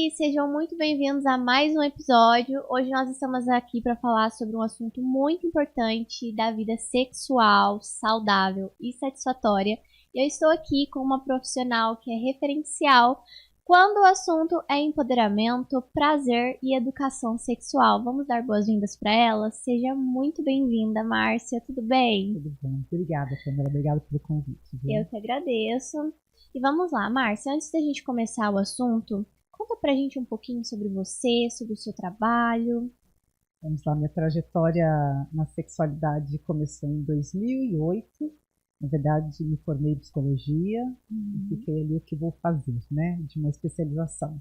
gente! Sejam muito bem-vindos a mais um episódio. Hoje nós estamos aqui para falar sobre um assunto muito importante da vida sexual, saudável e satisfatória. E eu estou aqui com uma profissional que é referencial quando o assunto é empoderamento, prazer e educação sexual. Vamos dar boas-vindas para ela? Seja muito bem-vinda, Márcia. Tudo bem? Tudo bom. Obrigada, Câmara. Obrigada pelo convite. Viu? Eu que agradeço. E vamos lá, Márcia, antes da gente começar o assunto, conta pra gente um pouquinho sobre você, sobre o seu trabalho. Vamos lá, minha trajetória na sexualidade começou em 2008. Na verdade, me formei em psicologia e fiquei ali o que vou fazer, né? De uma especialização.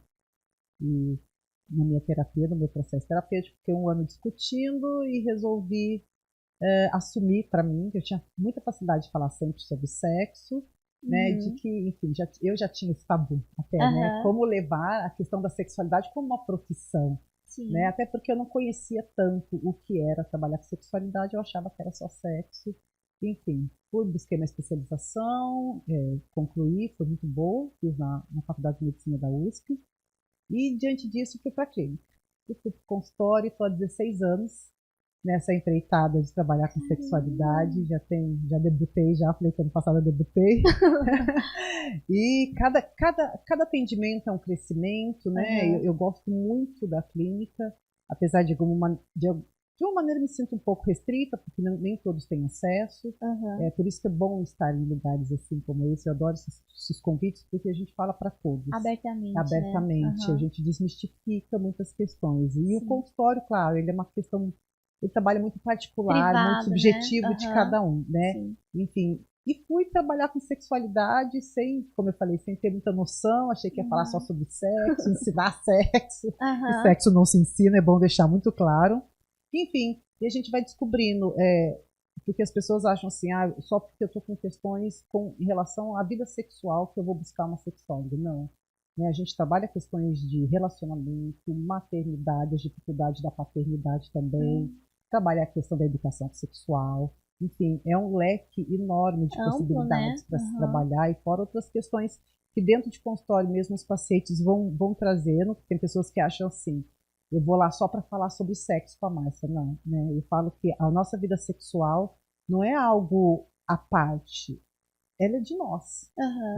E na minha terapia, no meu processo terapêutico, fiquei um ano discutindo e resolvi assumir para mim, que eu tinha muita facilidade de falar sempre sobre sexo, né, de que, enfim, eu já tinha esse tabu até, né, como levar a questão da sexualidade como uma profissão, Sim. né, até porque eu não conhecia tanto o que era trabalhar com sexualidade, eu achava que era só sexo, enfim, busquei uma especialização, concluí, foi muito boa, fiz na Faculdade de Medicina da USP, e diante disso fui para a clínica, eu fui para o consultório, estou há 16 anos, nessa empreitada de trabalhar com sexualidade, já debutei, falei que ano passado eu debutei. E cada atendimento é um crescimento, né? Eu gosto muito da clínica, apesar de uma maneira me sinto um pouco restrita, porque nem todos têm acesso. É por isso que é bom estar em lugares assim como esse. Eu adoro esses convites, porque a gente fala para todos. Abertamente. Abertamente. Né? A gente desmistifica muitas questões. E o consultório, claro, ele é uma questão. Ele trabalha muito particular, Privado, muito subjetivo né? de cada um, né? Sim. Enfim, e fui trabalhar com sexualidade sem, como eu falei, sem ter muita noção. Achei que ia falar só sobre sexo, ensinar sexo. E sexo não se ensina, é bom deixar muito claro. Enfim, e a gente vai descobrindo, porque as pessoas acham assim, só porque eu estou com questões em relação à vida sexual que eu vou buscar uma sexóloga. Não. Né, a gente trabalha questões de relacionamento, maternidade, a dificuldade da paternidade também, trabalha a questão da educação sexual, enfim, é um leque enorme de possibilidades, né? Para se trabalhar, e fora outras questões que dentro de consultório mesmo os pacientes vão trazendo. Tem pessoas que acham assim, eu vou lá só para falar sobre sexo com a Márcia. Não, né? Eu falo que a nossa vida sexual não é algo à parte, ela é de nós,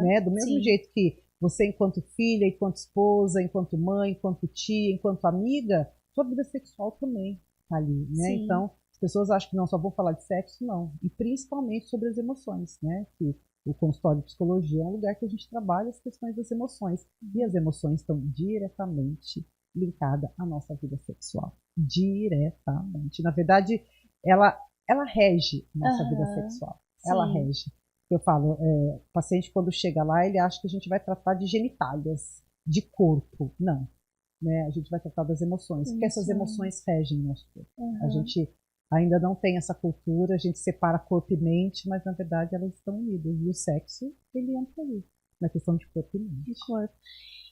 né? Do mesmo jeito que você, enquanto filha, enquanto esposa, enquanto mãe, enquanto tia, enquanto amiga, sua vida sexual também está ali, né? Sim. Então, as pessoas acham que não, só vou falar de sexo, não. E principalmente sobre as emoções, né? Que o consultório de psicologia é um lugar que a gente trabalha as questões das emoções. E as emoções estão diretamente linkadas à nossa vida sexual. Diretamente. Na verdade, ela rege a nossa vida sexual. Sim. Ela rege. Eu falo, o paciente quando chega lá, ele acha que a gente vai tratar de genitálias, de corpo. Não. Né? A gente vai tratar das emoções, porque essas emoções regem o nosso corpo. A gente ainda não tem essa cultura, a gente separa corpo e mente, mas na verdade elas estão unidas. E o sexo, ele entra ali, na questão de corpo e mente. De corpo.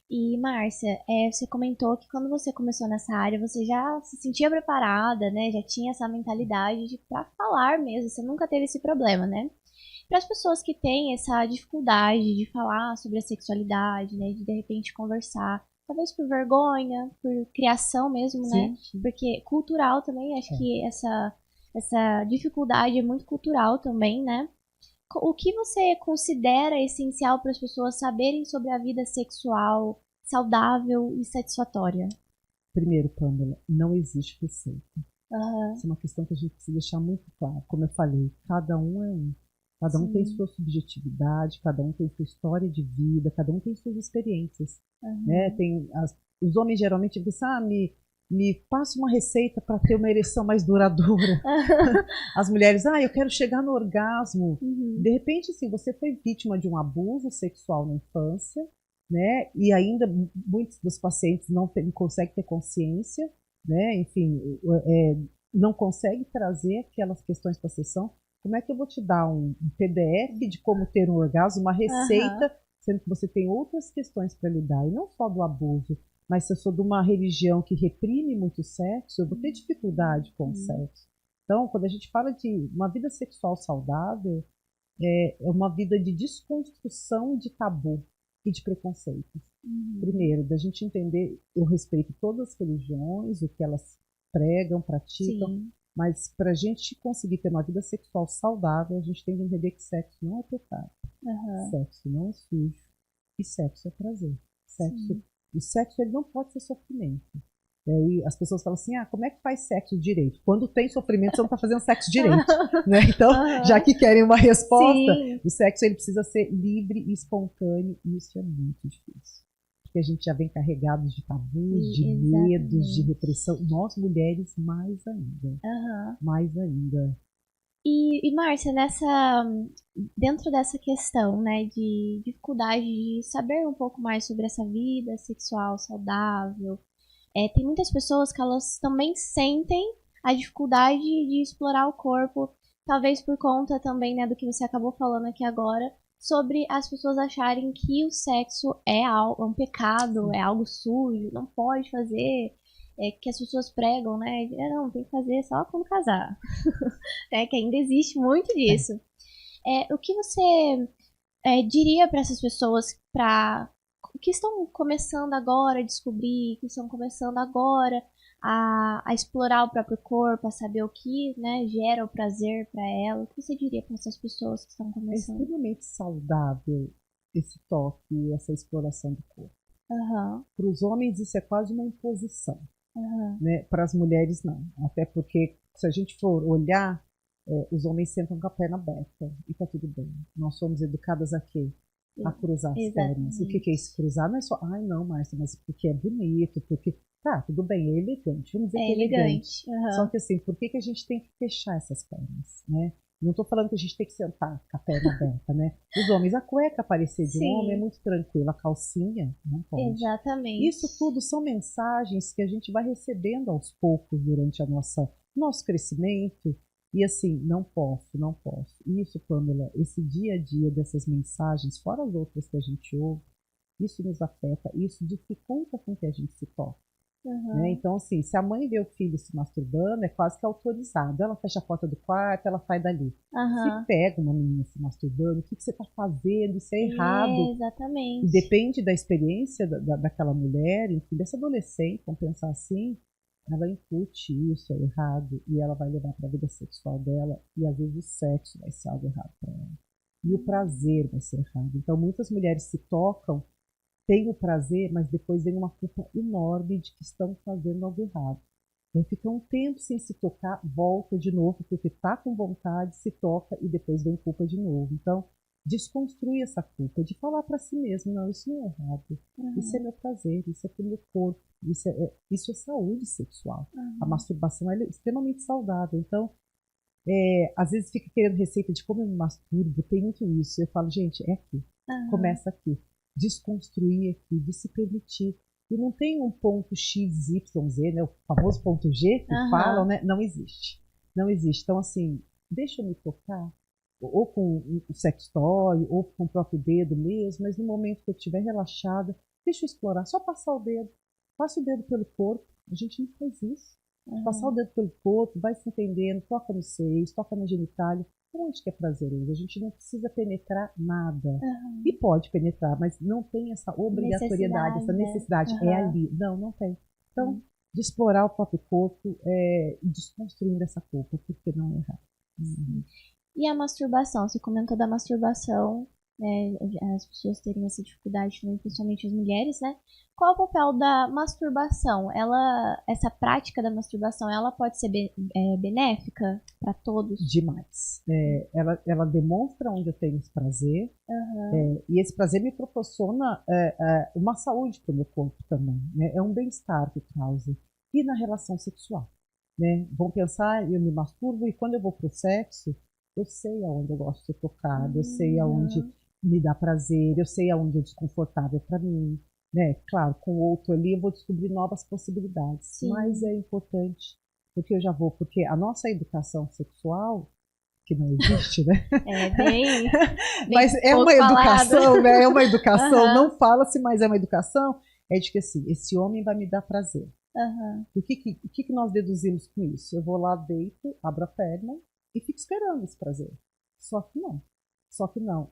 E, Márcia, você comentou que quando você começou nessa área, você já se sentia preparada, né? Já tinha essa mentalidade para falar mesmo, você nunca teve esse problema, né? Para as pessoas que têm essa dificuldade de falar sobre a sexualidade, né, de repente conversar, talvez por vergonha, por criação mesmo, sim, né? Sim. Porque cultural também, acho que essa dificuldade é muito cultural também, né? O que você considera essencial para as pessoas saberem sobre a vida sexual saudável e satisfatória? Primeiro, Pamela, não existe receita. Isso é uma questão que a gente precisa deixar muito claro. Como eu falei, cada um é um. Cada um tem sua subjetividade, cada um tem sua história de vida, cada um tem suas experiências. Né? Os homens geralmente dizem, me passa uma receita para ter uma ereção mais duradoura. As mulheres, eu quero chegar no orgasmo. De repente, assim, você foi vítima de um abuso sexual na infância, né? E ainda muitos dos pacientes não conseguem ter consciência, né? Enfim, não conseguem trazer aquelas questões para a sessão. Como é que eu vou te dar um PDF de como ter um orgasmo, uma receita, sendo que você tem outras questões para lidar, e não só do abuso, mas se eu sou de uma religião que reprime muito o sexo, eu vou ter dificuldade com o sexo. Então, quando a gente fala de uma vida sexual saudável, é uma vida de desconstrução de tabu e de preconceitos. Primeiro, da gente entender, eu respeito todas as religiões, o que elas pregam, praticam, sim, mas para a gente conseguir ter uma vida sexual saudável, a gente tem que entender que sexo não é pecado, sexo não é sujo, e sexo é prazer. Sexo, o sexo ele não pode ser sofrimento. E aí as pessoas falam assim, como é que faz sexo direito? Quando tem sofrimento, você não está fazendo sexo direito. Né? Então, já que querem uma resposta, sim, o sexo ele precisa ser livre e espontâneo, e isso é muito difícil. Porque a gente já vem carregados de tabus, de medos, de repressão. Nós, mulheres, mais ainda. Mais ainda. E Márcia, dentro dessa questão, né, de dificuldade de saber um pouco mais sobre essa vida sexual saudável, tem muitas pessoas que elas também sentem a dificuldade de explorar o corpo, talvez por conta também, né, do que você acabou falando aqui agora, sobre as pessoas acharem que o sexo é um pecado, é algo sujo, não pode fazer, que as pessoas pregam, né, não, tem que fazer só quando casar, né, que ainda existe muito disso. O que você diria para essas pessoas que estão começando agora a descobrir, que estão começando agora a explorar o próprio corpo, a saber o que, né, gera o prazer para ela? O que você diria para essas pessoas que estão começando? É extremamente saudável esse toque, essa exploração do corpo. Para os homens isso é quase uma imposição, né? Para as mulheres não, até porque se a gente for olhar, os homens sentam com a perna aberta e está tudo bem. Nós somos educadas a quê? A cruzar as pernas. O que é isso? Cruzar não é só, não, Márcia, mas porque é bonito, porque, tá, tudo bem, é elegante, vamos dizer que é elegante. Só que assim, por que a gente tem que fechar essas pernas, né? Não estou falando que a gente tem que sentar com a perna aberta, né? Os homens, a cueca aparecer de um homem é muito tranquilo, a calcinha não pode. Exatamente. Isso tudo são mensagens que a gente vai recebendo aos poucos durante nosso crescimento. E assim, não posso. Isso, Pamela, esse dia a dia dessas mensagens, fora as outras que a gente ouve, isso nos afeta, isso dificulta com que a gente se toque. Né? Então, assim, se a mãe vê o filho se masturbando, é quase que autorizado. Ela fecha a porta do quarto, ela sai dali. Se pega uma menina se masturbando, o que você está fazendo? Isso é errado. Exatamente. E depende da experiência daquela mulher, enfim, dessa adolescente, vamos pensar assim, ela incute isso, é errado, e ela vai levar para a vida sexual dela, e às vezes o sexo vai ser algo errado para ela. E o prazer vai ser errado. Então, muitas mulheres se tocam, têm o prazer, mas depois vem uma culpa enorme de que estão fazendo algo errado. Aí fica um tempo sem se tocar, volta de novo, porque está com vontade, se toca e depois vem culpa de novo. Então, desconstruir essa culpa, de falar para si mesmo, não, isso não é errado, isso é meu prazer, isso é pro meu corpo, isso é saúde sexual. A masturbação é extremamente saudável. Então, às vezes fica querendo receita de como eu me masturbo, tem muito isso. Eu falo, gente, é aqui, começa aqui. Desconstruir aqui, de se permitir. E não tem um ponto X, Y, Z, né? O famoso ponto G que falam, né? Não existe. Não existe. Então, assim, deixa eu me tocar, ou com o sextoy, ou com o próprio dedo mesmo, mas no momento que eu estiver relaxada, deixa eu explorar, só passar o dedo. Passa o dedo pelo corpo, a gente não faz isso. Passar o dedo pelo corpo, vai se entendendo, toca no seio, toca na genitália, onde que é prazeroso. A gente não precisa penetrar nada. E pode penetrar, mas não tem essa obrigatoriedade, essa necessidade. É ali. Não tem. Então, de explorar o próprio corpo, desconstruindo essa culpa, porque não é errado. E a masturbação? Você comentou da masturbação, né? As pessoas terem essa dificuldade, principalmente as mulheres, né? Qual é o papel da masturbação? Essa prática da masturbação, ela pode ser benéfica para todos? Demais. Ela demonstra onde eu tenho esse prazer, e esse prazer me proporciona uma saúde para o meu corpo também. Né? É um bem-estar que causa. E na relação sexual. Né? Vamos pensar, eu me masturbo e quando eu vou para o sexo, eu sei aonde eu gosto de ser tocada, eu sei aonde me dá prazer, eu sei aonde é desconfortável para mim. Né? Claro, com o outro ali eu vou descobrir novas possibilidades, sim, mas é importante, porque eu já vou, porque a nossa educação sexual, que não existe, né? Bem mas é uma educação, né? É uma educação, não fala-se, mas é uma educação, é de que assim, esse homem vai me dar prazer. O que nós deduzimos com isso? Eu vou lá, deito, abro a perna e fico esperando esse prazer. Só que não.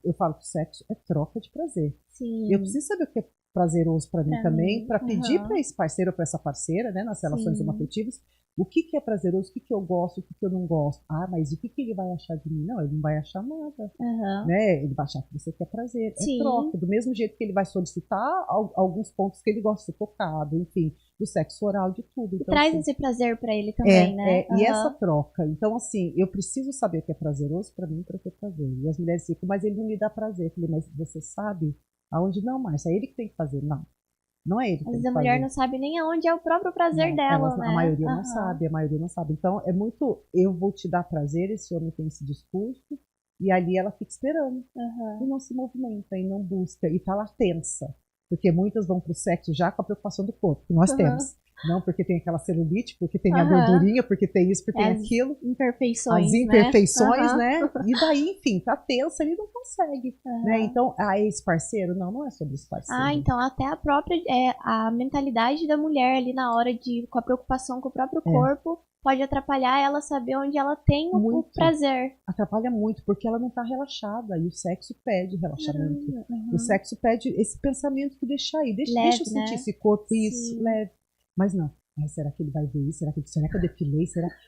Eu falo que o sexo é troca de prazer. Sim. Eu preciso saber o que é prazeroso para mim também, para pedir para esse parceiro ou para essa parceira, né, nas relações homoafetivas, o que é prazeroso, o que eu gosto, o que eu não gosto. Ah, mas o que ele vai achar de mim? Não, ele não vai achar nada. Né? Ele vai achar que você quer prazer. É troca. Do mesmo jeito que ele vai solicitar alguns pontos que ele gosta de ser tocado, enfim, do sexo oral, de tudo. Então, traz esse prazer para ele também, né? E essa troca. Então, assim, eu preciso saber o que é prazeroso para mim para ter prazer. E as mulheres ficam, mas ele não me dá prazer. Eu falei, mas você sabe aonde? Não, Márcia, é ele que tem que fazer. Não. Não é ele que tem que fazer. Às vezes a mulher não sabe nem aonde é o próprio prazer dela, né? A maioria não sabe, a maioria não sabe. Então, é muito, eu vou te dar prazer, esse homem tem esse discurso, e ali ela fica esperando. E não se movimenta, e não busca, e tá lá tensa. Porque muitas vão pro sexo já com a preocupação do corpo, que nós temos. Não porque tem aquela celulite, porque tem a gordurinha, porque tem isso, porque tem aquilo. Imperfeições, as imperfeições, né? E daí, enfim, tá tensa, ele não consegue. Né? Então, esse parceiro, não é sobre esse parceiro. Então até a própria, a mentalidade da mulher ali na hora de, com a preocupação com o próprio corpo, pode atrapalhar ela saber onde ela tem o prazer. Atrapalha muito, porque ela não tá relaxada, e o sexo pede relaxamento. O sexo pede esse pensamento que deixa aí, deixa eu sentir esse corpo, isso, leve. Mas não. Será que ele vai ver isso? Será que eu depilei?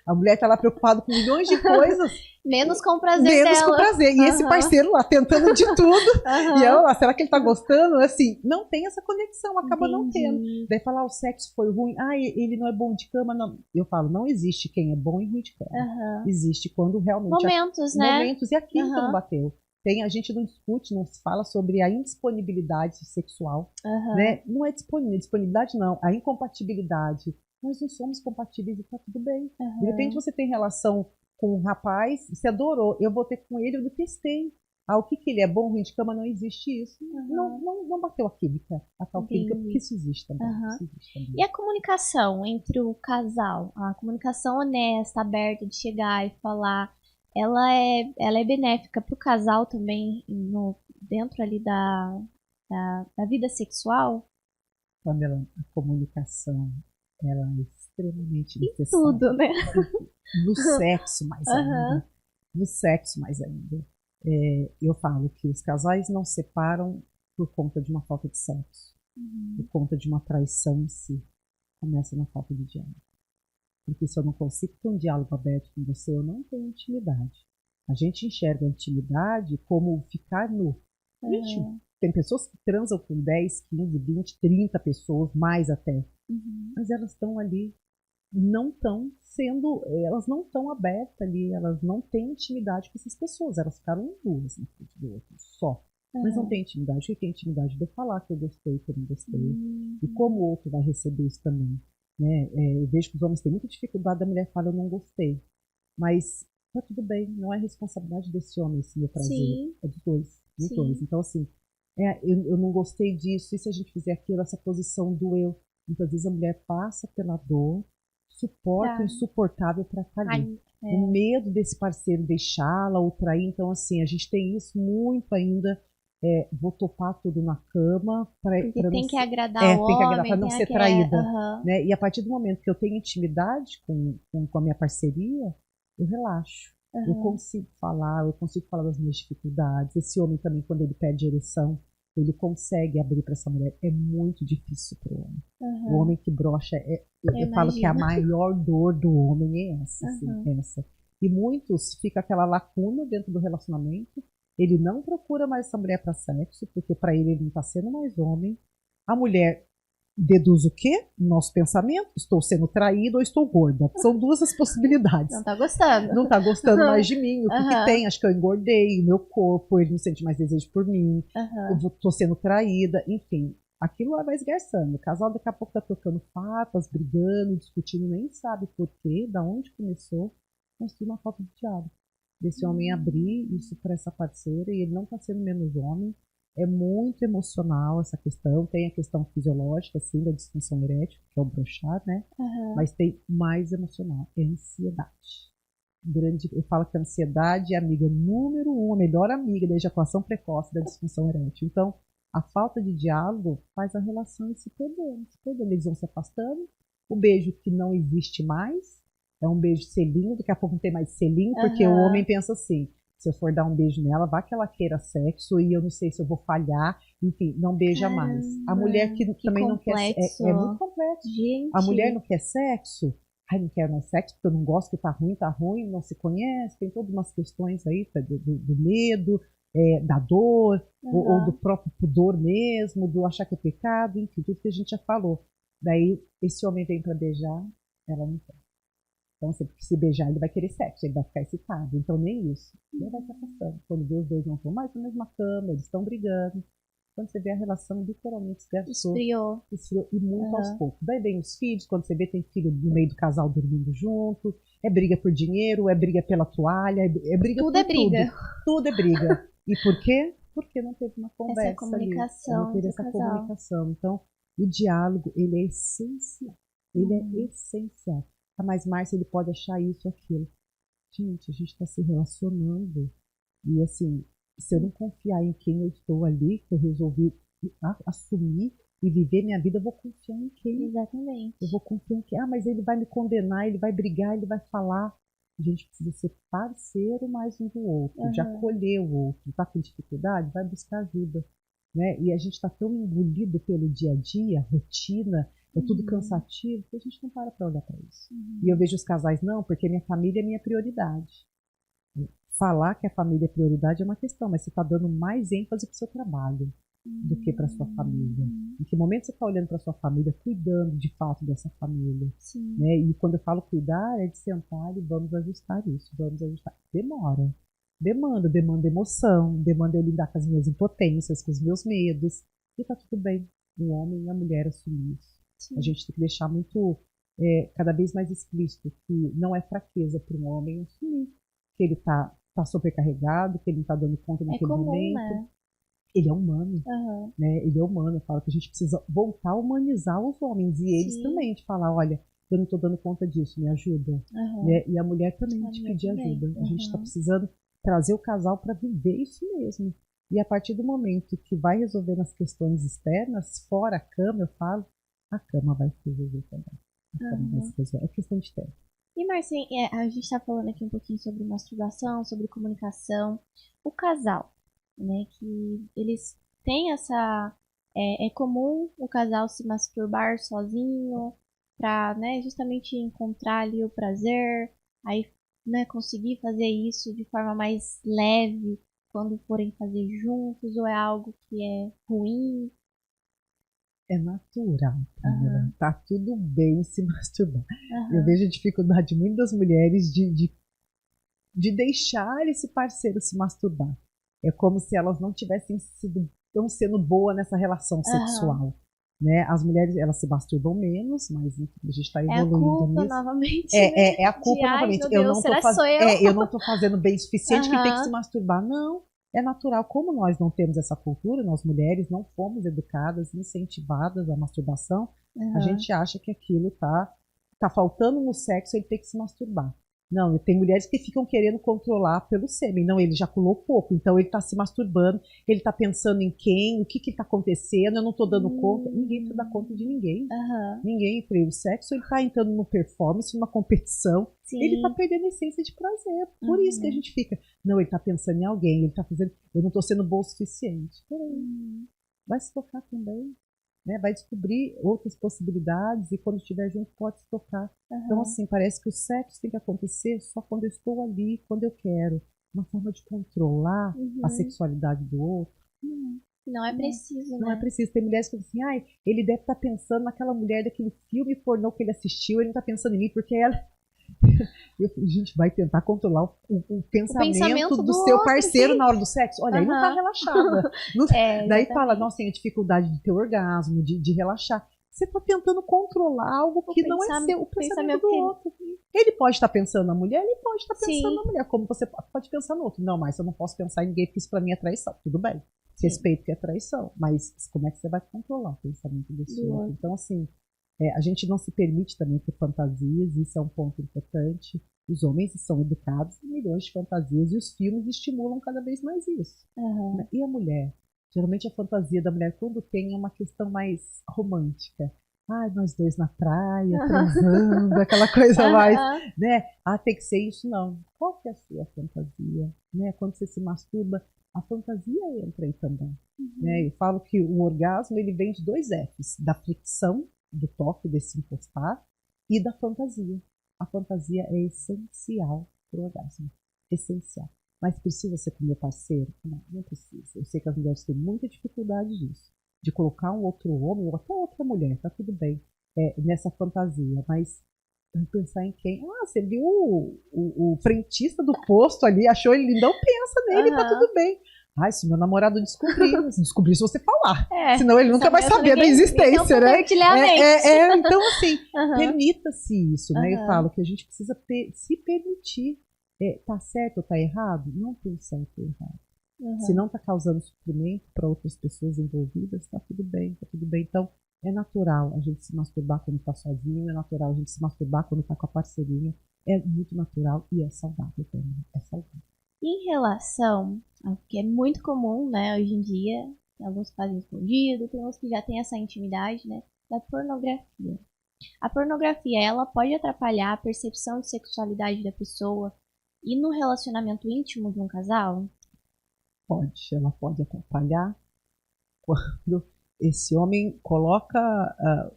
A mulher tá lá preocupada com milhões de coisas. Menos com o prazer Menos dela. com o prazer. E esse parceiro lá tentando de tudo. E ela lá, será que ele tá gostando? Assim, não tem essa conexão, acaba não tendo. Daí falar, o sexo foi ruim. Ele não é bom de cama. Não. Eu falo, não existe quem é bom e ruim de cama. Existe quando realmente... Momentos, né? Momentos. E a química não bateu. A gente não discute, não se fala sobre a indisponibilidade sexual. Né? Não é disponibilidade, não. A incompatibilidade. Nós não somos compatíveis e tá tudo bem. De repente você tem relação com um rapaz, você adorou, eu vou ter com ele, eu detestei. O que ele é bom, ruim de cama, não existe isso. Não bateu a química, a tal química, porque isso existe também. E a comunicação entre o casal? A comunicação honesta, aberta, de chegar e falar... Ela é benéfica para o casal também dentro ali da vida sexual? Pamela, a comunicação ela é extremamente necessária. Tudo, né? No sexo mais ainda. No sexo mais ainda. Eu falo que os casais não separam por conta de uma falta de sexo. Por conta de uma traição em si. Começa na falta de diálogo. Porque se eu não consigo ter um diálogo aberto com você, eu não tenho intimidade. A gente enxerga a intimidade como ficar nu. Gente, tem pessoas que transam com 10, 15, 20, 30 pessoas, mais até. Mas elas estão ali, elas não estão abertas ali, elas não têm intimidade com essas pessoas. Elas ficaram nuas na frente do outro, só. Mas não tem intimidade. O que é intimidade? De eu falar que eu gostei, que eu não gostei. E como o outro vai receber isso também. Né? Eu vejo que os homens têm muita dificuldade, a mulher fala, eu não gostei. Mas tá tudo bem, não é responsabilidade desse homem esse meu prazer. É dos dois. Então, assim, eu não gostei disso, e se a gente fizer aquilo, essa posição doeu. Muitas vezes a mulher passa pela dor, suporta o insuportável para estar ali. O medo desse parceiro deixá-la ou trair. Então, assim, a gente tem isso muito ainda. Vou topar tudo na cama para tem que agradar o homem, tem que agradar para não ser traída, né? E a partir do momento que eu tenho intimidade com a minha parceria, eu relaxo. Eu consigo falar das minhas dificuldades. Esse homem também, quando ele perde ereção, ele consegue abrir para essa mulher. É muito difícil para o homem. O homem que brocha, eu falo que a maior dor do homem é essa, assim, essa. E muitos fica aquela lacuna dentro do relacionamento. Ele não procura mais essa mulher para sexo, porque para ele não está sendo mais homem. A mulher deduz o quê? Nosso pensamento. Estou sendo traída ou estou gorda. São duas as possibilidades. Não está gostando. Não está gostando mais de mim. O que tem? Acho que eu engordei o meu corpo, ele não sente mais desejo por mim. Eu estou sendo traída. Enfim, aquilo vai esgarçando. O casal daqui a pouco está trocando farpas, brigando, discutindo, nem sabe por quê, da onde começou. Mas tudo uma falta de diálogo. Desse homem abrir isso para essa parceira, e ele não está sendo menos homem. É muito emocional essa questão. Tem a questão fisiológica, assim, da disfunção erétil, que é o brochar, né? Mas tem mais emocional, é ansiedade. Eu falo que a ansiedade é a amiga número 1, a melhor amiga da ejaculação precoce da disfunção erétil. Então, a falta de diálogo faz a relação se perdendo. Eles vão se afastando. O beijo que não existe mais, é um beijo selinho, daqui a pouco não tem mais selinho, porque o homem pensa assim, Se eu for dar um beijo nela, vá que ela queira sexo e eu não sei se eu vou falhar. Enfim, não beija mais. A mulher que também não quer sexo. É muito complexo. Gente. A mulher não quer sexo. Ai, não quero mais sexo porque eu não gosto, que tá ruim, não se conhece. Tem todas umas questões aí do medo, da dor, ou do próprio pudor mesmo, do achar que é pecado, enfim, tudo que a gente já falou. Daí, esse homem vem para beijar, ela não quer. Então, sempre que se beijar, ele vai querer sexo, ele vai ficar excitado. Então, nem isso. Ele vai se afastando. Quando vê os dois não estão mais na mesma cama, eles estão brigando. Quando você vê a relação, literalmente esfriou. E muito aos poucos. Daí vem os filhos, quando você vê, tem filho no meio do casal dormindo junto. É briga por dinheiro, é briga pela toalha, é briga tudo por é briga. Tudo é briga. E por quê? Porque não teve uma conversa essa comunicação ali. Não teve essa comunicação. Então, o diálogo, ele é essencial. Ele é essencial. Ah, mas Márcia, ele pode achar isso, aquilo. Gente, a gente está se relacionando. E assim, se eu não confiar em quem eu estou ali, que eu resolvi assumir e viver minha vida, eu vou confiar em quem? Exatamente. Eu vou confiar em quem? Ah, mas ele vai me condenar, ele vai brigar, ele vai falar. A gente precisa ser parceiro mais um do outro, de acolher o outro. Está com dificuldade? Vai buscar ajuda. Né? E a gente está tão engolido pelo dia a dia, rotina, é tudo cansativo, que a gente não para olhar para isso. E eu vejo os casais, não, porque minha família é minha prioridade. Falar que a família é prioridade é uma questão, mas você está dando mais ênfase para o seu trabalho do que para sua família. Em que momento você está olhando para sua família, cuidando de fato dessa família? Né? E quando eu falo cuidar, é de sentar e vamos ajustar isso, vamos ajustar. Demora. Demanda emoção, demanda eu lidar com as minhas impotências, com os meus medos. E tá tudo bem, o homem e a mulher assumir isso. Sim. A gente tem que deixar muito, cada vez mais explícito que não é fraqueza para um homem assumir que ele tá sobrecarregado, que ele não tá dando conta naquele momento. Né? Ele é humano, né? Ele é humano. Eu falo que a gente precisa voltar a humanizar os homens e eles também, de falar, olha, eu não estou dando conta disso, me ajuda. Né? E a mulher também de pedir ajuda. A gente está precisando trazer o casal para viver isso mesmo. E a partir do momento que vai resolvendo as questões externas, fora a cama, eu falo, a cama vai se resolver também. A cama vai se resolver. É questão de tempo. E Marcinha, a gente está falando aqui um pouquinho sobre masturbação, sobre comunicação. O casal, né, que eles têm essa... É comum o casal se masturbar sozinho para, né, justamente encontrar ali o prazer, aí, né, conseguir fazer isso de forma mais leve quando forem fazer juntos, ou é algo que é ruim? É natural, tá tudo bem se masturbar. Eu vejo a dificuldade de muitas mulheres de deixar esse parceiro se masturbar. É como se elas não tivessem tão sendo boa nessa relação sexual. Né? As mulheres, elas se masturbam menos, mas a gente está evoluindo nisso. É a culpa nisso. novamente. É a culpa novamente. Ai, meu Deus, eu não tô fazendo bem o suficiente que tem que se masturbar. Não. É natural, como nós não temos essa cultura, nós mulheres não fomos educadas, incentivadas à masturbação, a gente acha que aquilo tá faltando no sexo, ele tem que se masturbar. Não, tem mulheres que ficam querendo controlar pelo sêmen. Não, ele ejaculou pouco, então ele está se masturbando, ele está pensando em quem, o que está acontecendo, eu não estou dando conta. Ninguém precisa dar conta de ninguém. Ninguém entre o sexo, ele está entrando numa performance, numa competição. Sim. Ele está perdendo a essência de prazer. Por isso que a gente fica, não, ele está pensando em alguém, ele está fazendo, eu não estou sendo bom o suficiente. Vai se tocar também. Né, vai descobrir outras possibilidades e quando estiver junto pode se tocar. Então, assim, parece que o sexo tem que acontecer só quando eu estou ali, quando eu quero. Uma forma de controlar a sexualidade do outro. Não é preciso, Não é preciso. Tem mulheres que dizem assim, ele deve estar pensando naquela mulher daquele filme pornô que ele assistiu, ele não está pensando em mim, porque ela... A gente vai tentar controlar o pensamento do seu parceiro na hora do sexo. Olha, aí não tá relaxada. Daí fala, nossa, tem a dificuldade de ter orgasmo, de relaxar. Você tá tentando controlar algo que não é seu, o pensamento do outro. Ele pode estar pensando na mulher, ele pode estar pensando na mulher, como você pode pensar no outro. Não, mas eu não posso pensar em ninguém, porque isso pra mim é traição. Tudo bem, respeito que é traição, mas como é que você vai controlar o pensamento desse outro? Então, assim, a gente não se permite também ter fantasias, isso é um ponto importante. Os homens são educados em milhões de fantasias e os filmes estimulam cada vez mais isso. E a mulher? Geralmente a fantasia da mulher, quando tem, é uma questão mais romântica. Ai, nós dois na praia, transando, aquela coisa mais, né? Ah, tem que ser isso, não. Qual que é a sua fantasia? Né? Quando você se masturba, a fantasia entra aí também. Né? Eu falo que o orgasmo, ele vem de 2 Fs, da fricção, do toque, desse encostar, e da fantasia. A fantasia é essencial para o orgasmo. Essencial. Mas precisa ser com o meu parceiro? Não, não precisa. Eu sei que as mulheres têm muita dificuldade disso. De colocar um outro homem ou até outra mulher, tá tudo bem, nessa fantasia, mas pensar em quem? Ah, você viu o frentista do posto ali, achou ele lindão, pensa nele, tá tudo bem. Ai, se meu namorado descobrir se você falar, senão ele nunca vai saber da existência, né? Então, assim, permita-se isso, né? Eu falo que a gente precisa se permitir. Tá certo ou tá errado? Não tem certo ou errado. Se não está causando sofrimento para outras pessoas envolvidas, está tudo bem, está tudo bem. Então, é natural a gente se masturbar quando está sozinho, é natural a gente se masturbar quando está com a parceirinha, é muito natural e é saudável também, é saudável. Em relação ao que é muito comum, né, hoje em dia, tem alguns fazem escondido, tem uns que já têm essa intimidade, né, da pornografia. A pornografia, ela pode atrapalhar a percepção de sexualidade da pessoa e no relacionamento íntimo de um casal? Ela pode atrapalhar quando esse homem coloca,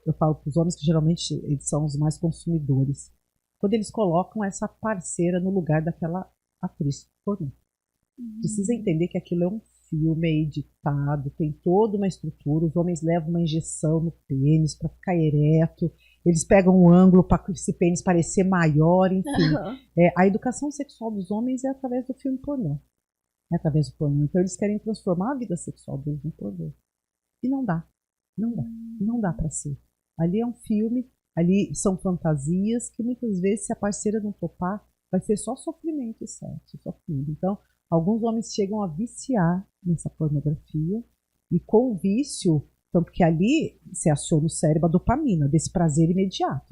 eu falo para os homens que geralmente eles são os mais consumidores, quando eles colocam essa parceira no lugar daquela atriz pornô. Precisa entender que aquilo é um filme, é editado, tem toda uma estrutura, os homens levam uma injeção no pênis para ficar ereto, eles pegam um ângulo para esse pênis parecer maior, enfim. A educação sexual dos homens é através do filme pornô. É através do pornô. Então eles querem transformar a vida sexual deles no pornô. E não dá. Não dá para ser. Ali é um filme, ali são fantasias que muitas vezes, se a parceira não topar, vai ser só sofrimento e sexo, sofrimento. Então, alguns homens chegam a viciar nessa pornografia e com o vício, tanto que ali se aciona o cérebro a dopamina, desse prazer imediato,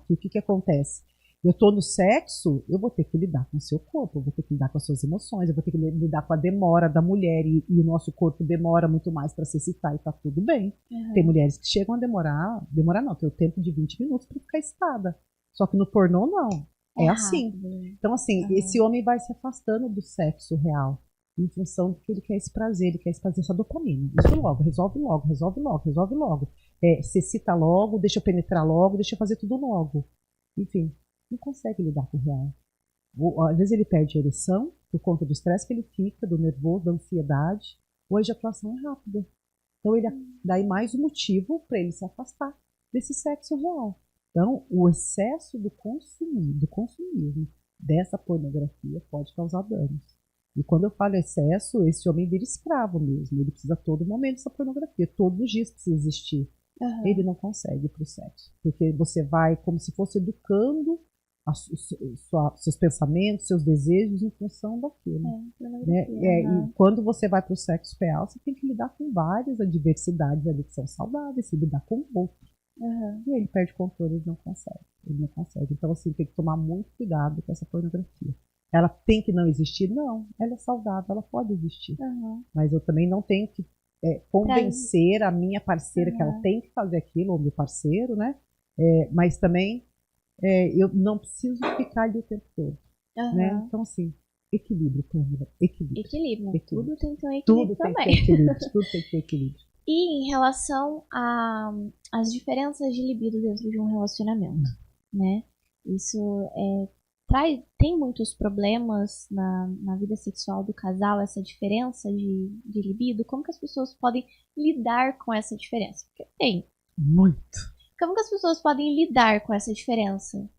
E o que acontece? Eu estou no sexo, eu vou ter que lidar com o seu corpo, eu vou ter que lidar com as suas emoções, eu vou ter que lidar com a demora da mulher e o nosso corpo demora muito mais para se excitar e tá tudo bem. Tem mulheres que chegam a demorar não, tem o tempo de 20 minutos para ficar excitada. Só que no pornô não, é assim. Então assim, esse homem vai se afastando do sexo real em função de que ele quer esse prazer, essa dopamina. Isso logo, resolve logo. Se excita logo, deixa eu penetrar logo, deixa eu fazer tudo logo. Enfim. Não consegue lidar com o real. Às vezes ele perde a ereção por conta do estresse que ele fica, do nervoso, da ansiedade, ou a ejaculação é rápida. Então ele dá mais um motivo para ele se afastar desse sexo real. Então o excesso do consumismo dessa pornografia pode causar danos. E quando eu falo excesso, esse homem vira escravo mesmo. Ele precisa a todo momento dessa pornografia, todos os dias precisa existir. Ele não consegue ir para o sexo, porque você vai como se fosse educando seus pensamentos, seus desejos em função daquilo. E quando você vai para o sexo real, você tem que lidar com várias adversidades ali que são saudáveis, se lidar com o outro. E ele perde o controle, ele não consegue. Então, assim, tem que tomar muito cuidado com essa pornografia. Ela tem que não existir? Não, ela é saudável, ela pode existir. Mas eu também não tenho que convencer a minha parceira que ela tem que fazer aquilo, ou meu parceiro, né? Mas também eu não preciso ficar ali o tempo todo. Né? Então, assim, equilíbrio. Tudo tem que ter um equilíbrio também. Tudo tem que ter equilíbrio. E em relação às diferenças de libido dentro de um relacionamento, né? Isso tem muitos problemas na vida sexual do casal, essa diferença de libido? Como que as pessoas podem lidar com essa diferença? Porque tem. Muito. Como que as pessoas podem lidar com essa diferença?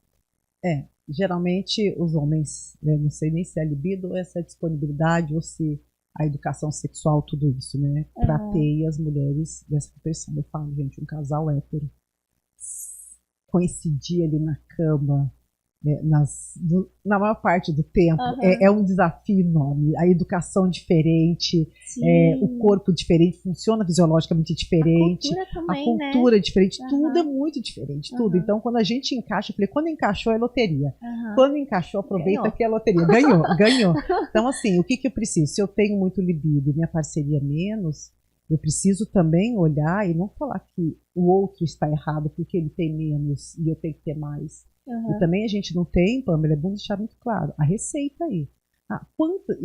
Geralmente os homens, não sei nem se é libido ou essa disponibilidade ou se a educação sexual, tudo isso, né? Prateia as mulheres dessa proteção. Eu falo, gente, um casal hétero coincidir ali na cama, na maior parte do tempo, é um desafio enorme. A educação diferente, o corpo diferente, funciona fisiologicamente diferente, a cultura é diferente, tudo é muito diferente, tudo. Então, quando a gente encaixa, eu falei, quando encaixou é loteria. Quando encaixou, aproveita que é loteria. Ganhou. Então, assim, o que eu preciso? Se eu tenho muito libido e minha parceria menos, Eu preciso também olhar e não falar que o outro está errado porque ele tem menos e eu tenho que ter mais. E também a gente não tem, Pamela, é bom deixar muito claro, a receita aí.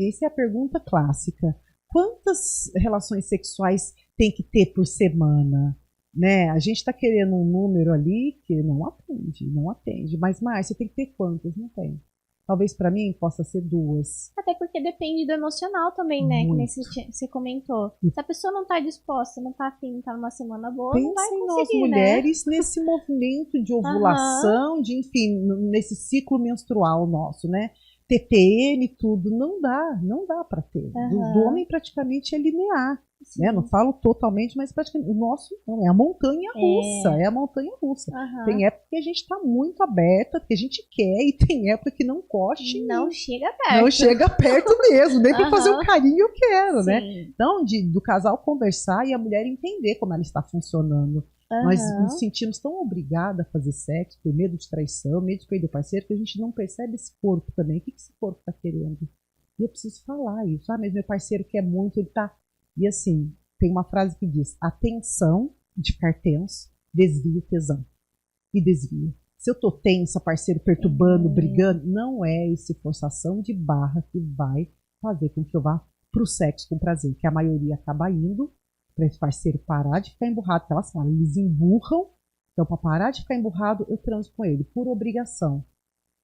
Essa é a pergunta clássica. Quantas relações sexuais tem que ter por semana? Né? A gente está querendo um número ali que não atende, não atende. Mas, Márcia, tem que ter quantas? Não tem. Talvez para mim possa ser 2. Até porque depende do emocional também, né? Muito. Que nem você comentou. Se a pessoa não tá disposta, não tá afim, tá numa semana boa, Pensa não vai em conseguir, nós mulheres nesse movimento de ovulação, de enfim, nesse ciclo menstrual nosso, né? TPM, tudo, não dá para ter. Do homem praticamente é linear. Né? Não falo totalmente, mas praticamente. O nosso não, é a montanha russa. É a montanha russa. Tem época que a gente está muito aberta, que a gente quer, e tem época que não coste. Não chega perto. Não chega perto mesmo, nem para fazer um carinho eu quero, Sim. né? Então, do casal conversar e a mulher entender como ela está funcionando. Nós nos sentimos tão obrigadas a fazer sexo, por medo de traição, medo de perder o parceiro, que a gente não percebe esse corpo também. O que esse corpo está querendo? E eu preciso falar isso. Mas meu parceiro quer muito, ele tá. E assim, tem uma frase que diz: a tensão de ficar tenso desvia o tesão. E desvia. Se eu tô tensa, parceiro perturbando, brigando, não é essa forçação de barra que vai fazer com que eu vá pro sexo com prazer, que a maioria acaba indo para esse parceiro parar de ficar emburrado, porque elas falam, eles emburram, então para parar de ficar emburrado, eu transo com ele, por obrigação.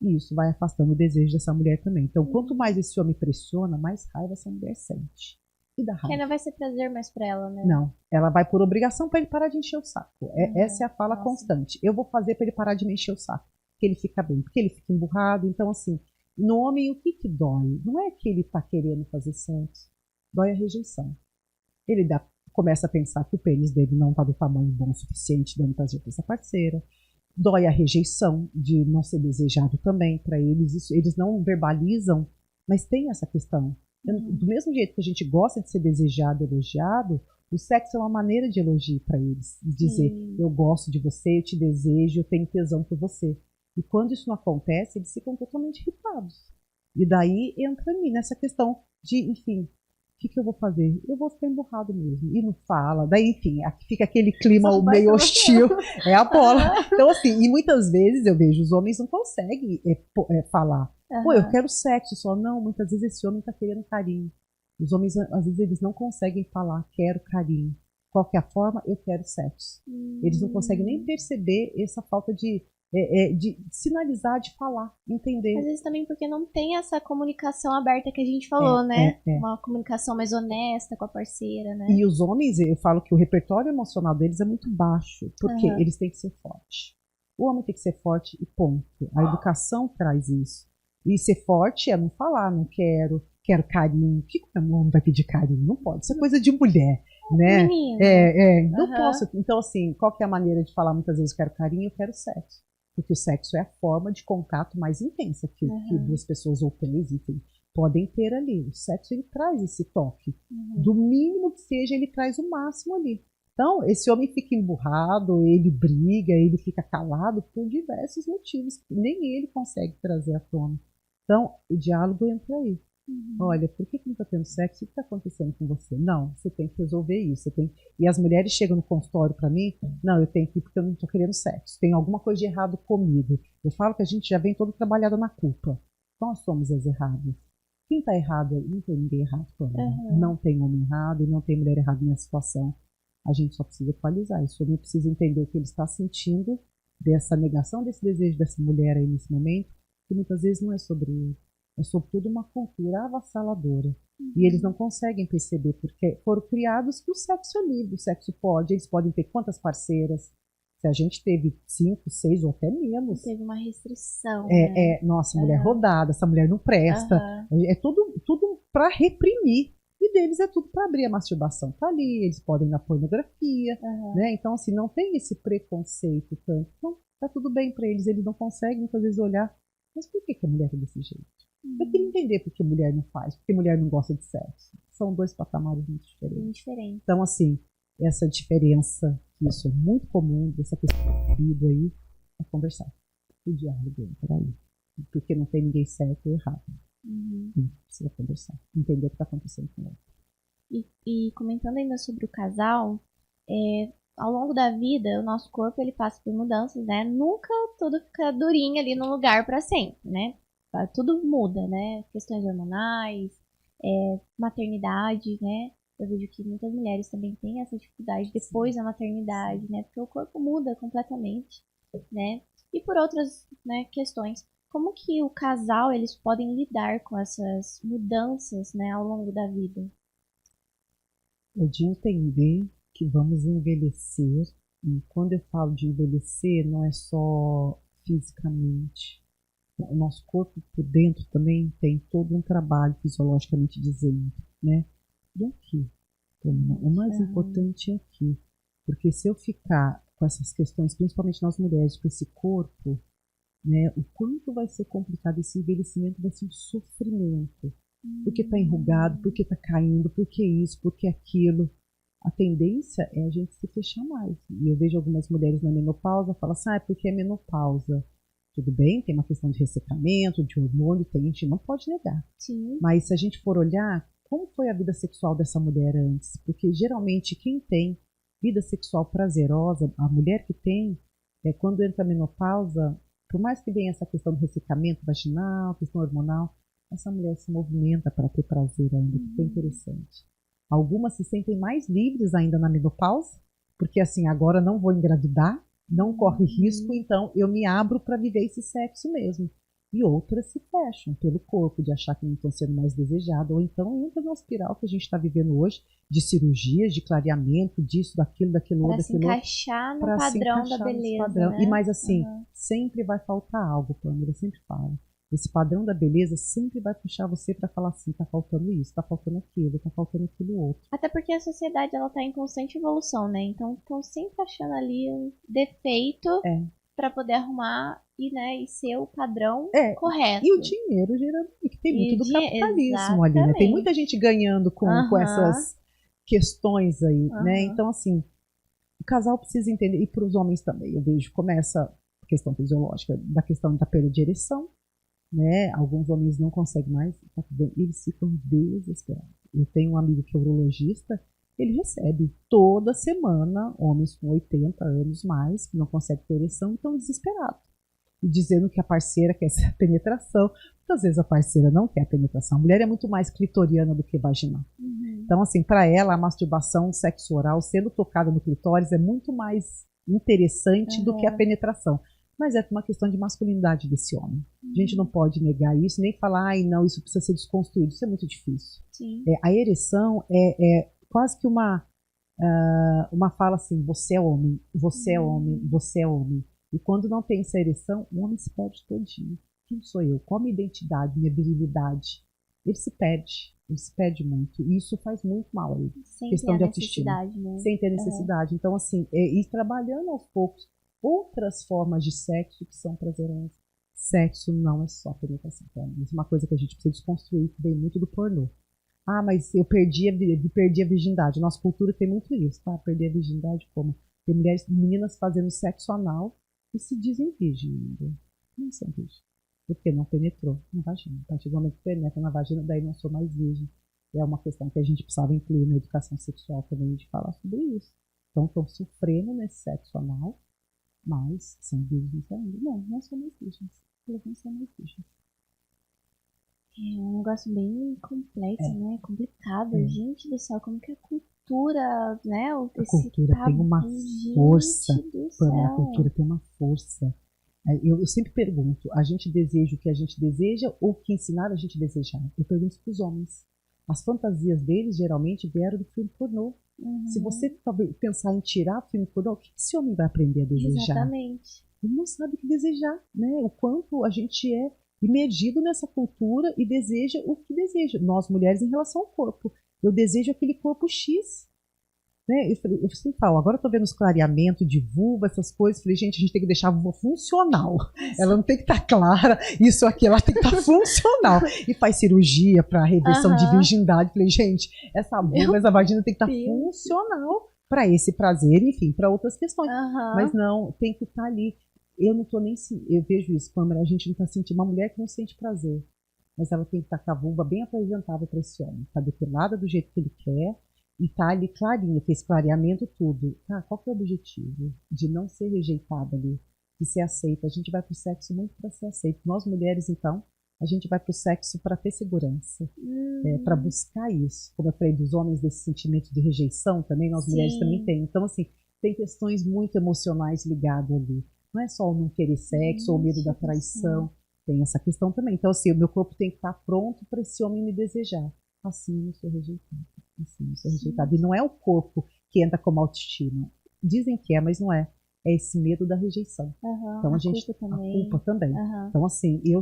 E isso vai afastando o desejo dessa mulher também. Então, quanto mais esse homem pressiona, mais raiva essa mulher sente. E dá raiva. Que não vai ser prazer mais pra ela, né? Não, ela vai por obrigação para ele parar de encher o saco. Essa é a fala constante. Eu vou fazer para ele parar de me encher o saco. Porque ele fica bem, porque ele fica emburrado. Então, assim, no homem, o que dói? Não é que ele tá querendo fazer sexo. Dói a rejeição. Ele começa a pensar que o pênis dele não tá do tamanho bom o suficiente, dando prazer para essa parceira. Dói a rejeição de não ser desejado também para eles. Isso, eles não verbalizam, mas tem essa questão. Do mesmo jeito que a gente gosta de ser desejado, elogiado, o sexo é uma maneira de elogio para eles. De dizer, eu gosto de você, eu te desejo, eu tenho tesão por você. E quando isso não acontece, eles ficam totalmente irritados. E daí entra em mim nessa questão de, enfim, o que eu vou fazer? Eu vou ficar emburrado mesmo. E não fala. Daí, enfim, aqui fica aquele clima meio hostil. É a bola. Então, assim, e muitas vezes eu vejo os homens não conseguem falar. Pô, eu quero sexo só. Não, muitas vezes esse homem tá querendo carinho. Os homens, às vezes, eles não conseguem falar, quero carinho. Qual que é a forma? Eu quero sexo. Eles não conseguem nem perceber essa falta de sinalizar, de falar, entender. Às vezes também porque não tem essa comunicação aberta que a gente falou, né? Uma comunicação mais honesta com a parceira, né? E os homens, eu falo que o repertório emocional deles é muito baixo, porque eles têm que ser fortes. O homem tem que ser forte e ponto. A educação traz isso. E ser forte é não falar, não quero carinho. O que o homem vai pedir carinho? Não pode, isso é coisa de mulher, né? Não posso. Então, assim, qual que é a maneira de falar muitas vezes quero carinho? Eu quero sexo. Porque o sexo é a forma de contato mais intensa que duas pessoas ou três, enfim, podem ter ali. O sexo, ele traz esse toque. Do mínimo que seja, ele traz o máximo ali. Então, esse homem fica emburrado, ele briga, ele fica calado por diversos motivos que nem ele consegue trazer à tona. Então, o diálogo entra aí. Olha, por que não está tendo sexo? O que está acontecendo com você? Não, você tem que resolver isso. E as mulheres chegam no consultório para mim, não, eu tenho que ir porque eu não estou querendo sexo. Tem alguma coisa de errado comigo. Eu falo que a gente já vem todo trabalhado na culpa. Nós somos as erradas. Quem está errado aí? Não tem ninguém errado. Não tem homem errado e não tem mulher errada nessa situação. A gente só precisa equalizar isso. O homem precisa entender o que ele está sentindo, dessa negação desse desejo dessa mulher aí nesse momento, que muitas vezes não é sobre ele. É sobretudo uma cultura avassaladora. E eles não conseguem perceber, porque foram criados que o sexo é livre, o sexo pode, eles podem ter quantas parceiras. Se a gente teve 5, 6 ou até menos. Teve uma restrição. Nossa, mulher rodada, essa mulher não presta. É tudo para reprimir. E deles é tudo para abrir a masturbação. Tá ali, eles podem ir na pornografia. Né? Então, assim, não tem esse preconceito tanto. Então, tá tudo bem para eles, eles não conseguem muitas vezes olhar. Mas por que a mulher é desse jeito? Eu queria entender por que mulher não faz, por que mulher não gosta de sexo. São dois patamares muito diferentes. Então, assim, essa diferença, isso é muito comum, dessa questão do marido aí, é conversar. O diálogo entra aí. Porque não tem ninguém certo ou errado. Precisa conversar. Entender o que está acontecendo com ela. E comentando ainda sobre o casal, ao longo da vida, o nosso corpo ele passa por mudanças, né? Nunca tudo fica durinho ali no lugar para sempre, né? Tudo muda, né? Questões hormonais, maternidade, né? Eu vejo que muitas mulheres também têm essa dificuldade depois da maternidade, né? Porque o corpo muda completamente, né? E por outras, né, questões. Como que o casal, eles podem lidar com essas mudanças, né, ao longo da vida? É de entender que vamos envelhecer, e quando eu falo de envelhecer, não é só fisicamente. O nosso corpo por dentro também tem todo um trabalho fisiologicamente dizendo, né? E aqui, o mais importante é aqui, porque se eu ficar com essas questões, principalmente nós mulheres, com esse corpo, né, o quanto vai ser complicado esse envelhecimento, vai ser um sofrimento. Porque está enrugado, porque está caindo, porque isso, porque aquilo. A tendência é a gente se fechar mais. E eu vejo algumas mulheres na menopausa falam assim, porque é menopausa. Tudo bem, tem uma questão de ressecamento, de hormônio, tem, a gente não pode negar. Sim. Mas se a gente for olhar, como foi a vida sexual dessa mulher antes? Porque geralmente quem tem vida sexual prazerosa, a mulher que tem, quando entra a menopausa, por mais que venha essa questão do ressecamento vaginal, questão hormonal, essa mulher se movimenta para ter prazer ainda, que foi interessante. Algumas se sentem mais livres ainda na menopausa, porque assim, agora não vou engravidar, não corre risco, então eu me abro para viver esse sexo mesmo. E outras se fecham pelo corpo, de achar que não estão sendo mais desejadas, ou então entra na espiral que a gente está vivendo hoje, de cirurgias, de clareamento, disso, daquilo, daquilo outro, daquilo outro. Para se encaixar no padrão da beleza. Padrão. Né? E mais assim, sempre vai faltar algo, Pâmela, eu sempre falo. Esse padrão da beleza sempre vai puxar você para falar assim, tá faltando isso, tá faltando aquilo outro. Até porque a sociedade, ela tá em constante evolução, né? Então, estão sempre achando ali um defeito para poder arrumar e ser o padrão correto. E o dinheiro gerando, que tem muito do capitalismo ali, né? Tem muita gente ganhando com essas questões aí, né? Então, assim, o casal precisa entender, e para os homens também, eu vejo, começa a questão fisiológica, da questão da perda de ereção, né? Alguns homens não conseguem mais, eles ficam desesperados. Eu tenho um amigo que é urologista, ele recebe toda semana homens com 80 anos mais, que não conseguem ter ereção, e estão desesperados. E dizendo que a parceira quer essa penetração. Muitas vezes a parceira não quer a penetração. A mulher é muito mais clitoriana do que vaginal. Então, assim, para ela, a masturbação, o sexo oral, sendo tocada no clitóris, é muito mais interessante do que a penetração. Mas é uma questão de masculinidade desse homem. A gente não pode negar isso, nem falar, não, isso precisa ser desconstruído. Isso é muito difícil. A ereção é quase que uma fala assim, você é homem, você é homem, você é homem. E quando não tem essa ereção, o homem se perde todinho. Quem sou eu? Qual a minha identidade, minha virilidade? Ele se perde muito. E isso faz muito mal a ele. Sem questão de autoestima. Né? Sem ter necessidade. Então, assim, ir trabalhando aos poucos outras formas de sexo que são prazerosas. Sexo não é só penetração. Isso é uma coisa que a gente precisa desconstruir, que vem muito do pornô. Mas eu perdi a virgindade. Nossa cultura tem muito isso, tá? Perder a virgindade como? Tem meninas fazendo sexo anal e se dizem virgem ainda. Não são virgem. Porque não penetrou na vagina. A partir do momento que penetra na vagina, daí não sou mais virgem. É uma questão que a gente precisava incluir na educação sexual também, de falar sobre isso. Então, estão sofrendo nesse sexo anal, mas são virgens ainda. Não são mais virgens. Elas não são mais virgens. É um negócio bem complexo, né? Complicado. Gente do céu, como que a cultura, né? A cultura tem uma força. A cultura tem uma força. Eu sempre pergunto, a gente deseja o que a gente deseja ou o que ensinaram a gente a desejar? Eu pergunto para os homens. As fantasias deles geralmente vieram do filme pornô. Se você pensar em tirar o filme pornô, o que esse homem vai aprender a desejar? Exatamente. Ele não sabe o que desejar, né? O quanto a gente é imergido nessa cultura e deseja o que deseja. Nós, mulheres, em relação ao corpo. Eu desejo aquele corpo X. Né? Eu sempre falo, agora eu tô vendo os clareamentos de vulva, essas coisas. Falei, gente, a gente tem que deixar a vulva funcional. Ela não tem que estar clara, isso aqui, ela tem que estar funcional. E faz cirurgia para reversão de virgindade. Falei, gente, essa vulva, essa vagina tem que estar funcional para esse prazer, enfim, para outras questões. Mas não, tem que estar ali. Eu não tô nem... Eu vejo isso, Pâmela, a gente não tá sentindo... Uma mulher que não sente prazer, mas ela tem que estar com a vulva bem apresentável para esse homem. Está depilada do jeito que ele quer e está ali clarinha, fez clareamento tudo. Tá, qual que é o objetivo? De não ser rejeitada ali, de ser aceita. A gente vai para o sexo muito para ser aceito. Nós mulheres, então, a gente vai para o sexo para ter segurança, para buscar isso. Como eu falei dos homens, desse sentimento de rejeição também, nós mulheres também temos. Então, assim, tem questões muito emocionais ligadas ali. Não é só o não querer sexo ou o medo da traição. Tem essa questão também. Então, assim, o meu corpo tem que estar pronto para esse homem me desejar. Assim eu não sou rejeitada. Assim eu não sou rejeitada. E não é o corpo que entra como autoestima. Dizem que é, mas não é. É esse medo da rejeição. Então, a culpa também. Então, assim, eu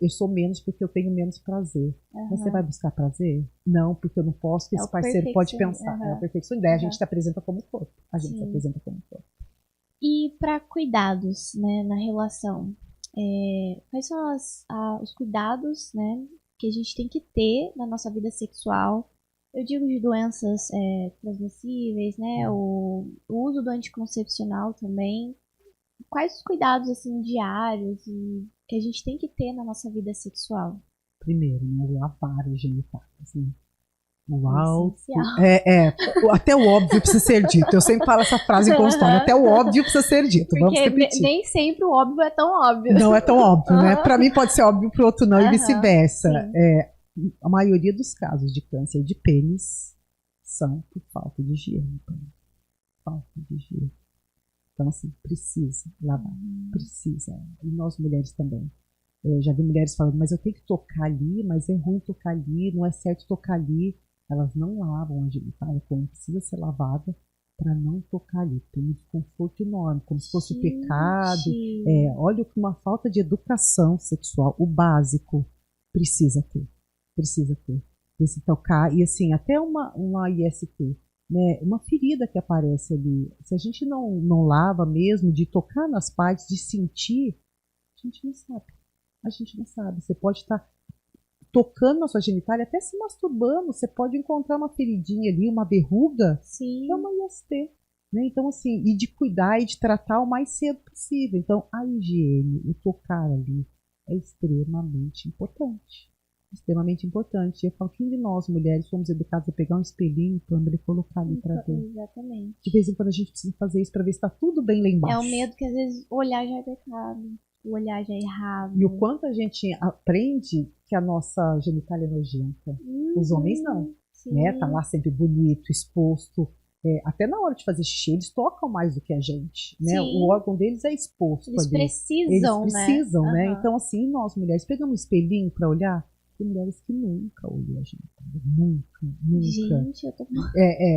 sou menos porque eu tenho menos prazer. Mas você vai buscar prazer? Não, porque eu não posso, que esse parceiro pode pensar. É a perfeição. A gente te apresenta como corpo. A gente se apresenta como corpo. E para cuidados, né, na relação? Quais são os cuidados, né, que a gente tem que ter na nossa vida sexual? Eu digo de doenças transmissíveis, né, o uso do anticoncepcional também. Quais os cuidados assim diários que a gente tem que ter na nossa vida sexual? Primeiro, né, lavar os genitais, né? Uau! Até o óbvio precisa ser dito. Eu sempre falo essa frase em consultório, até o óbvio precisa ser dito. Porque vamos repetir. Nem sempre o óbvio é tão óbvio. Não é tão óbvio, né? Para mim pode ser óbvio, para o outro não, e vice-versa. A maioria dos casos de câncer de pênis são por falta de higiene. Falta de higiene. Então, assim, precisa lavar, precisa. E nós mulheres também. Já vi mulheres falando, mas eu tenho que tocar ali, mas é ruim tocar ali, não é certo tocar ali. Elas não lavam a genitália como precisa ser lavada para não tocar ali. Tem um desconforto enorme, como se fosse um pecado. Olha que uma falta de educação sexual, o básico, precisa ter. Precisa ter. Esse tocar, e assim, até uma IST, né, uma ferida que aparece ali. Se a gente não lava mesmo, de tocar nas partes, de sentir, a gente não sabe. A gente não sabe. Você pode estar tocando na sua genitália, até se masturbando, você pode encontrar uma feridinha ali, uma verruga, que é uma IST. Né? Então, assim, e de cuidar e de tratar o mais cedo possível. Então, a higiene, o tocar ali, é extremamente importante. Extremamente importante. Eu falo, quem de nós, mulheres, fomos educadas a pegar um espelhinho e colocar ali para ver? Exatamente. De vez em quando a gente precisa fazer isso para ver se está tudo bem lá embaixo. É o medo que às vezes olhar já é pecado. O olhar já é errado. E o quanto a gente aprende que a nossa genitália é nojenta. Os homens não. Né? Tá lá sempre bonito, exposto. Até na hora de fazer xixi, eles tocam mais do que a gente. Né? O órgão deles é exposto. Eles ali. Precisam, Eles precisam, né? Então, assim, nós mulheres pegamos um espelhinho para olhar. Tem mulheres que nunca olham a genitália. Nunca. Gente, eu tô...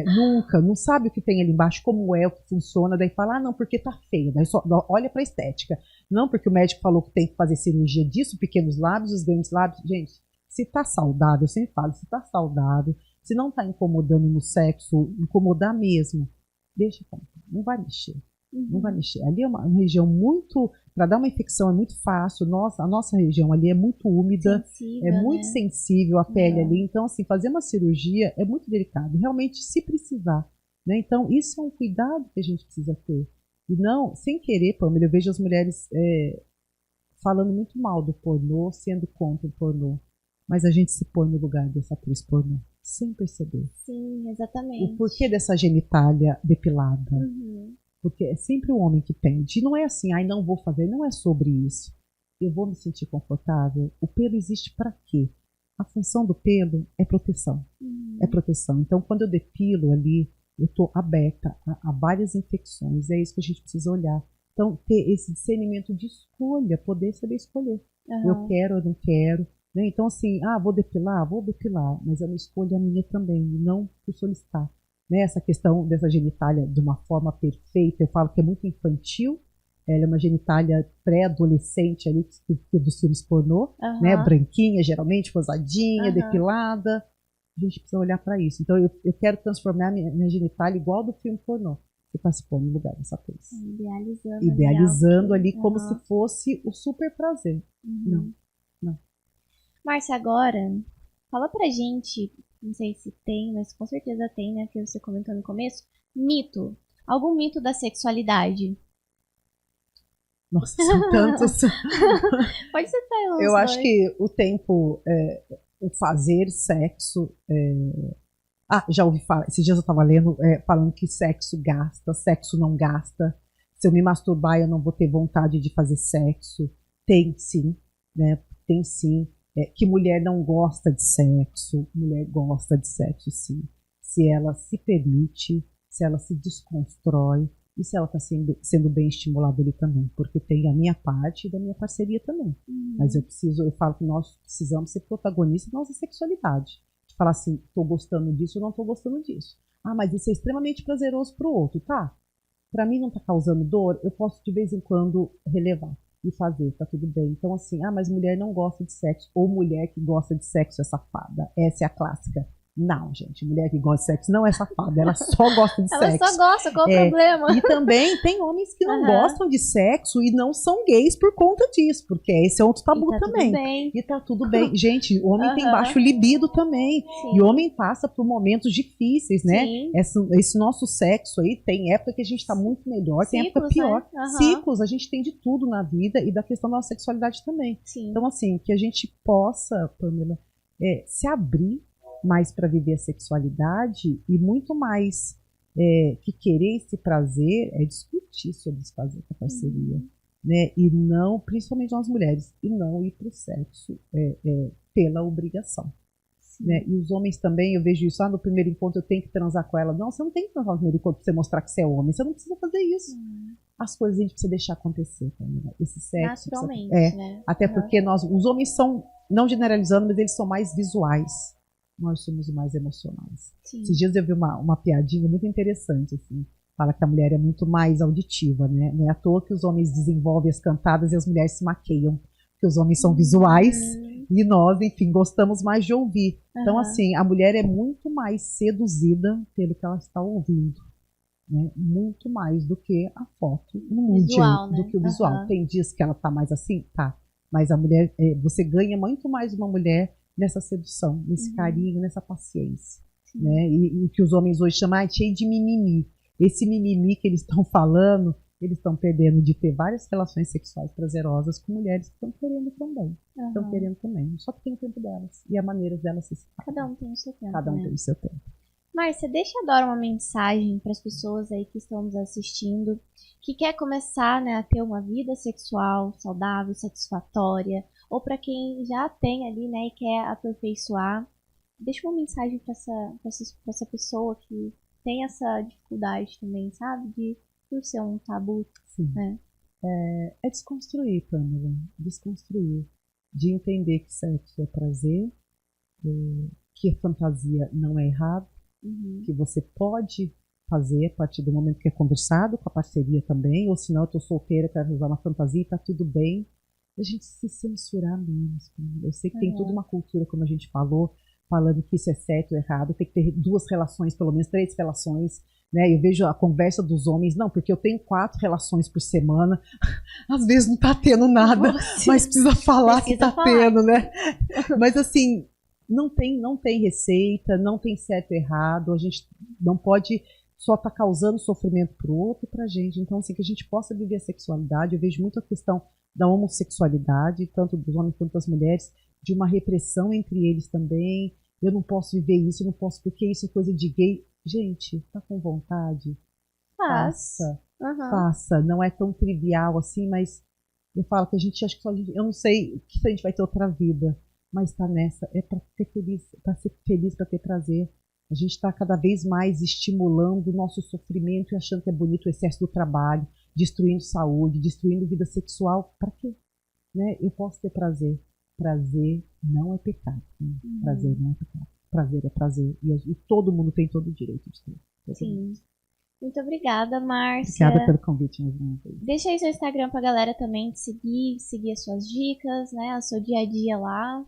nunca. Não sabe o que tem ali embaixo, como é, o que funciona. Daí fala, não, porque tá feio. Daí só olha pra estética. Não, porque o médico falou que tem que fazer cirurgia disso, pequenos lábios, os grandes lábios. Gente, se tá saudável, eu sempre falo, se tá saudável, se não tá incomodando no sexo, incomodar mesmo, deixa pra não vai mexer. Não vai mexer. Ali é uma região muito, para dar uma infecção é muito fácil. A nossa região ali é muito úmida, sensível, muito sensível a pele ali. Então, assim, fazer uma cirurgia é muito delicado. Realmente, se precisar. Né? Então, isso é um cuidado que a gente precisa ter. E não, sem querer, Pamela, eu vejo as mulheres falando muito mal do pornô, sendo contra o pornô. Mas a gente se põe no lugar dessa atriz pornô, sem perceber. Sim, exatamente. O porquê dessa genitália depilada. Porque é sempre o homem que pede. E não é assim, não vou fazer, não é sobre isso. Eu vou me sentir confortável. O pelo existe para quê? A função do pelo é proteção. É proteção. Então, quando eu depilo ali, eu estou aberta a várias infecções. É isso que a gente precisa olhar. Então, ter esse discernimento de escolha, poder saber escolher. Eu quero, eu não quero. Né? Então, assim, vou depilar, mas é uma escolha minha também, não por solicitar. Né? Essa questão dessa genitália de uma forma perfeita, eu falo que é muito infantil. Ela é uma genitália pré-adolescente ali, que dos filmes pornô, né? Branquinha, geralmente, rosadinha, depilada. A gente precisa olhar para isso. Então, eu quero transformar minha genitália igual do filme pornô. Você está se pondo no lugar dessa coisa. Idealizando ali como se fosse o super prazer. Não. Márcia, agora, fala pra gente, não sei se tem, mas com certeza tem, né, que você comentou no começo, mito. Algum mito da sexualidade? Nossa, são tantos. Pode citar uns. Eu acho que o tempo, o fazer sexo. Já ouvi falar, esses dias eu estava lendo, falando que sexo gasta, sexo não gasta. Se eu me masturbar, eu não vou ter vontade de fazer sexo. Tem sim, né? Tem sim. Que mulher não gosta de sexo, mulher gosta de sexo sim. Se ela se permite, se ela se desconstrói, e se ela está sendo bem estimulada ali também, porque tem a minha parte e da minha parceria também. Mas eu falo que nós precisamos ser protagonistas da nossa sexualidade. De falar assim, estou gostando disso ou não estou gostando disso. Mas isso é extremamente prazeroso para o outro, tá? Para mim não está causando dor, eu posso de vez em quando relevar e fazer, tá tudo bem. Então assim, mas mulher não gosta de sexo, ou mulher que gosta de sexo é safada. Essa é a clássica. Não, gente, mulher que gosta de sexo não é safada, ela só gosta de sexo. Ela só gosta, qual o problema? E também tem homens que não gostam de sexo e não são gays por conta disso, porque esse é outro tabu também. E tá tudo bem. Gente, o homem tem baixo libido também. Sim. E o homem passa por momentos difíceis, né? Esse nosso sexo aí, tem época que a gente tá muito melhor, tem época pior. Né? Ciclos, a gente tem de tudo na vida e da questão da nossa sexualidade também. Sim. Então, assim, que a gente possa, Pamela, se abrir mais para viver a sexualidade e muito mais que querer esse prazer é discutir sobre esse prazer com a parceria, né? E não, principalmente nós mulheres, e não ir para o sexo pela obrigação. Né? E os homens também, eu vejo isso, no primeiro encontro eu tenho que transar com ela. Não, você não tem que transar no primeiro encontro para você mostrar que você é homem, você não precisa fazer isso. As coisas a gente precisa deixar acontecer também, né? Esse sexo. Naturalmente, né? Até porque os homens são, não generalizando, mas eles são mais visuais. Nós somos mais emocionais. Sim. Esses dias eu vi uma piadinha muito interessante, assim. Fala que a mulher é muito mais auditiva, né? Não é à toa que os homens desenvolvem as cantadas e as mulheres se maqueiam. Porque os homens são visuais e nós, enfim, gostamos mais de ouvir. Então, assim, a mulher é muito mais seduzida pelo que ela está ouvindo. Né? Muito mais do que a foto no visual, né? Do que o visual. Tem dias que ela tá mais assim? Tá. Mas a mulher, você ganha muito mais uma mulher nessa sedução, nesse carinho, nessa paciência. Né? E que os homens hoje chamam cheio de mimimi. Esse mimimi que eles estão falando, eles estão perdendo de ter várias relações sexuais prazerosas com mulheres que estão querendo também. Estão querendo também. Só que tem o tempo delas e a maneira delas se separar. Cada um tem o seu tempo. Cada um tem o seu tempo. Márcia, deixa eu dar uma mensagem para as pessoas aí que estão nos assistindo, que quer começar, né, a ter uma vida sexual saudável, satisfatória, ou para quem já tem ali, né, e quer aperfeiçoar. Deixa uma mensagem para essa pessoa que tem essa dificuldade também, sabe? Por ser um tabu. Sim. Né? É desconstruir, Pamela. Desconstruir. De entender que sexo é prazer, que a fantasia não é errado, que você pode fazer a partir do momento que é conversado com a parceria também, ou senão eu estou solteira, quero usar uma fantasia e está tudo bem. A gente se censurar menos. Eu sei que tem toda uma cultura, como a gente falou, falando que isso é certo ou errado, tem que ter 2 relações, pelo menos 3 relações. Né? Eu vejo a conversa dos homens, não, porque eu tenho 4 relações por semana, às vezes não está tendo nada, mas precisa falar que está tendo, né? Mas assim, não tem receita, não tem certo e errado, a gente não pode só estar causando sofrimento para o outro e para a gente. Então, assim, que a gente possa viver a sexualidade. Eu vejo muito a questão da homossexualidade, tanto dos homens quanto das mulheres, de uma repressão entre eles também. Eu não posso viver isso, eu não posso, porque isso é coisa de gay. Gente, tá com vontade? Faça. Faça. Não é tão trivial assim, mas eu falo que a gente acha que eu não sei se a gente vai ter outra vida, mas tá nessa, é para ser feliz, para ter prazer. A gente está cada vez mais estimulando o nosso sofrimento e achando que é bonito o excesso do trabalho, destruindo saúde, destruindo vida sexual. Para quê? Né? Eu posso ter prazer. Prazer não é pecado. Né? Prazer não é pecado. Prazer é prazer. E todo mundo tem todo o direito de ter. Sim. Muito obrigada, Márcia. Obrigada pelo convite mais uma vez. Deixa aí seu Instagram pra galera também te seguir as suas dicas, né? O seu dia a dia lá.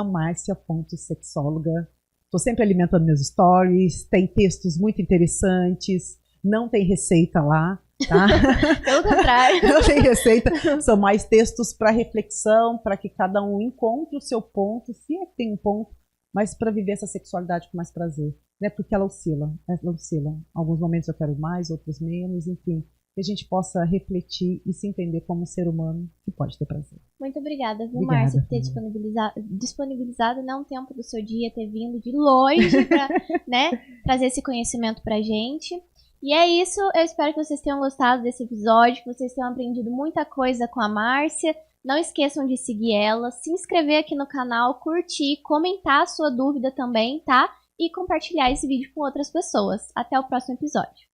@marcia.sexóloga. Estou sempre alimentando meus stories, tem textos muito interessantes, não tem receita lá, tá? Pelo contrário. Não tem receita, são mais textos para reflexão, para que cada um encontre o seu ponto, se é que tem um ponto, mas para viver essa sexualidade com mais prazer, né? Porque ela oscila. Alguns momentos eu quero mais, outros menos, enfim. que a gente possa refletir e se entender como ser humano que pode ter prazer. Muito obrigada, viu, Márcia, por ter disponibilizado, né, um tempo do seu dia, ter vindo de longe para, né, trazer esse conhecimento pra gente. E é isso, eu espero que vocês tenham gostado desse episódio, que vocês tenham aprendido muita coisa com a Márcia. Não esqueçam de seguir ela, se inscrever aqui no canal, curtir, comentar a sua dúvida também, tá? E compartilhar esse vídeo com outras pessoas. Até o próximo episódio.